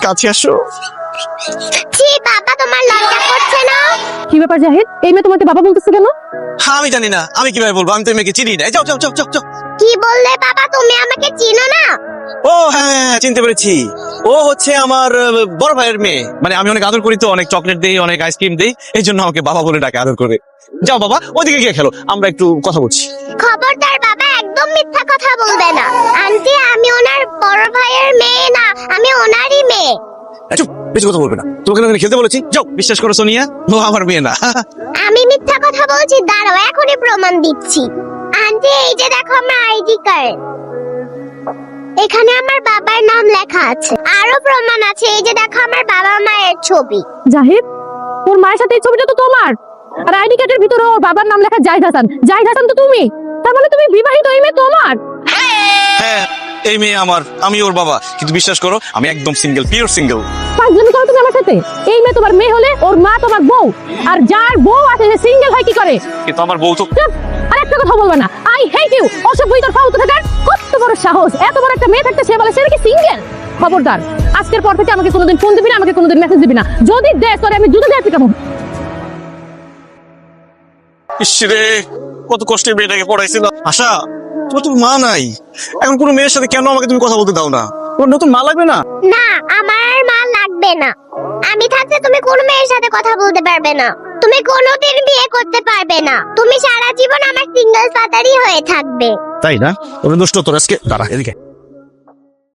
কাছে আসো। ছি বাবা, তোমার লজ্জা করছে না? কি ব্যাপার জাহিদ, এই মেয়ে তোমাকে বাবা বলতেছে কেন? হ্যাঁ আমি জানি না, আমি কিভাবে বলবো, আমি তো এই মেয়েকে চিনি না। যাও যাও যাও যাও যাও। কি বললে বাবা, তুমি আমাকে চিনো না? ও হ্যাঁ হ্যাঁ, হ্যাঁ, চিনতে পেরেছি। ও হচ্ছে আমার বড় ভাইয়ের মেয়ে। মানে আমি অনেক আদর করি তো, অনেক চকলেট দিই, অনেক আইসক্রিম দিই, এই জন্য আমাকে বাবা বলে ডাকে, আদর করে। যাও বাবা, ওইদিকে গিয়ে খেলো, আমরা একটু কথা বলছি। খবরদার বাবা, একদম মিথ্যা কথা বলবে না। আন্টি, আমি ওনার বড় ভাইয়ের মেয়ে না, আমি ওনারই মেয়ে। চুপ, বেশি কথা বলবে না। তোমাকে ওখানে খেলতে বলেছি, যাও। বিশ্বাস করো সোনিয়া, ও আমার মেয়ে না। আমি মিথ্যা কথা বলছি? দাঁড়াও, এখনই প্রমাণ দিচ্ছি। আন্টি, এই যে দেখো আমার আইডি কার্ড, এখানে আমার বাবার নাম লেখা আছে। আরো প্রমাণ আছে, এই যে দেখো আমার বাবা মায়ের ছবি। জাহিদ, ওর মায়ের সাথে এই ছবিটা তো তোমার, আর আইডি কার্ডের ভিতরে ওর বাবার নাম লেখা জাহিদ হাসান। জাহিদ হাসান তো তুমি, তার মানে তুমি বিবাহিত, এই মেয়ে তোমার। হ্যাঁ, এই মেয়ে আমার, আমি ওর বাবা। কিন্তু বিশ্বাস করো, আমি একদম সিঙ্গেল, পিওর সিঙ্গেল। পাঁচজনই করো তুমি আমার সাথে। এই মেয়ে তোমার মেয়ে হলে ওর মা তোমার বউ, আর যার বউ আছে সে সিঙ্গেল হয় কি করে? কিন্তু আমার বউ তো। চুপ, আর একটা কথা বলবে না। I hate you. অসভ্য তোর ফালতু থাকার কত বড় সাহস, এত বড় একটা মেয়ে থাকতে সে বলে সে নাকি সিঙ্গেল। খবরদার, আজকের পর থেকে আমাকে কোনোদিন ফোন দিবি না, আমাকে কোনোদিন মেসেজ দিবি না। যদি দেশ তোরে আমি জুতো দিয়ে পিটাবো। ইসরে, কত কষ্টে মেয়েটাকে পড়াইছিলাম। আশা, তোমার তো মা নাই, এখন কোনো মেয়ের সাথে কেন আমাকে তুমি কথা বলতে দাও না? তোমার নতুন মা লাগবে না? না, আমার আর মা লাগবে না। আমি থাকতে তুমি কোনো মেয়ের সাথে কথা বলতে পারবে না, তুমি কোনোদিন বিয়ে করতে পারবে না, তুমি সারা জীবন আমার সিঙ্গেল ফাদারই হয়ে থাকবে। তাই না? ওরে দুষ্ট তোর, আজকে দাঁড়া এদিকে।